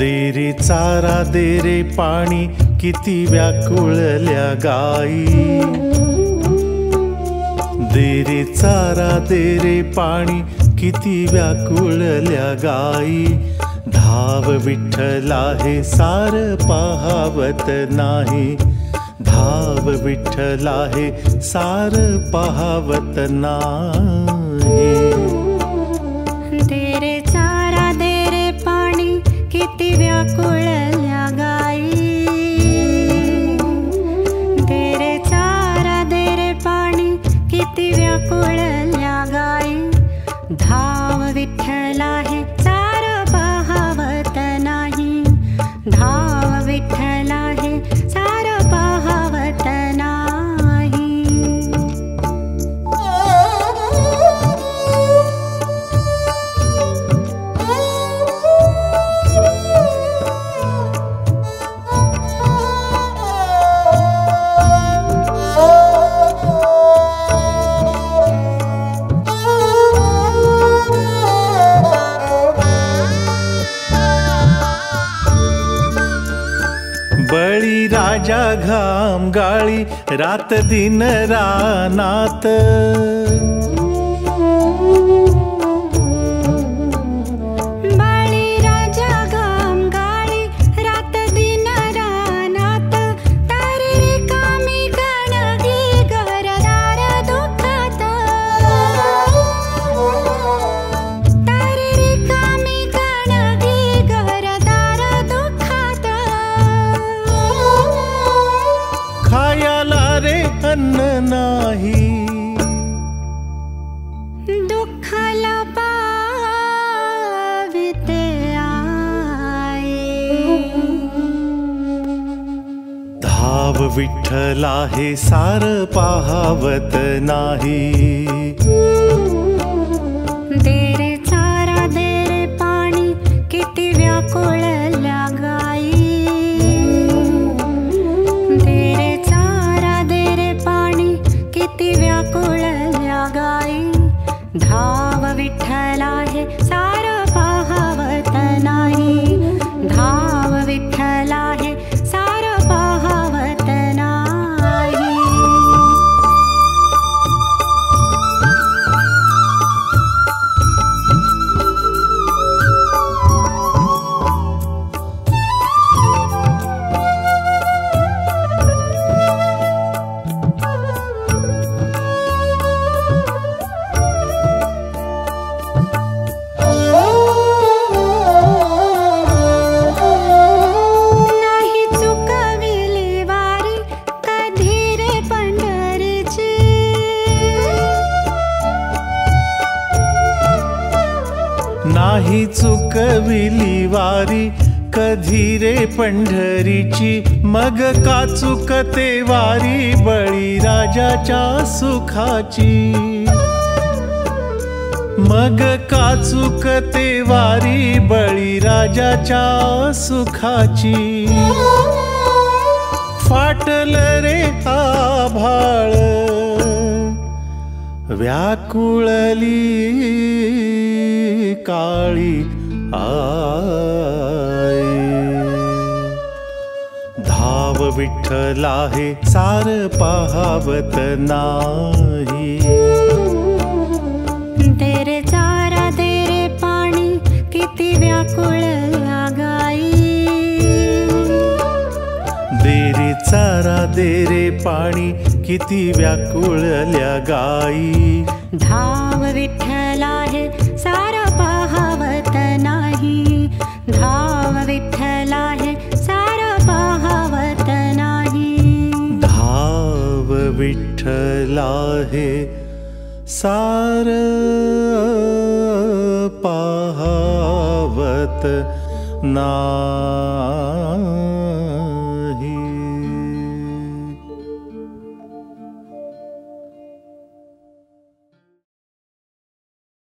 दे रे चारा दे रे पाणी किती व्याकुळल्या गाई। दे रे चारा दे रे पाणी किती व्याकुळल्या गाई। धाव विठ्ठला हे सार पाहावत नाही। धाव विठ्ठला हे सार पाहावत नाही। दे रे चारा दे रे पाणी किती व्याकुळल्या गाई। दे रे चारा दे रे पाणी किती व्याकुळल्या गाई। धाव विठ्ठला हे सार पाहावत नाही। धाव विठ्ठला हे सार पाहावत नाही। बळी राजा घाम गाळी रात दिन रानात। बळी राजा घाम गाळी रात दिन रानात। तारे रिकामी गणगी घरदार दुःखात। तारे रिकामी गणगी घरदार दुःखात। खायाला रे अन्न नाही। दुःखाला पाविते आई। धाव विठ्ठला हे सार पाहावत नाही। दे रे चारा दे रे पाणी किती व्याकुळल्या गाई। दे रे चारा दे रे पाणी किती व्याकुळल्या गाई। धाव विठ्ठला हे सार पाहावत नाही। धाव विठ्ठला हे सार पाहावत नाही। नाही चुकविली वारी कधी रे पंढरीची। नाही चुकविली वारी कधी रे पंढरीची। मग का चुकते वारी बळी राजाच्या सुखाची। मग का चुकते वारी बळी राजाच्या सुखाची। फाटल रे आभाळ व्याकुळली काळी आई। धाव विठ्ठला हे सार पाहावत नाही। दे रे चारा दे रे पाणी किती व्याकुळल्या गाई। दे रे चारा दे रे पाणी किती व्याकुळल्या गाई। धाव विठ्ठला हे सार पाहावत नाही। धाव विठ्ठला हे सार पाहावत नाही। धाव विठ्ठला हे सार पाहावत नाही।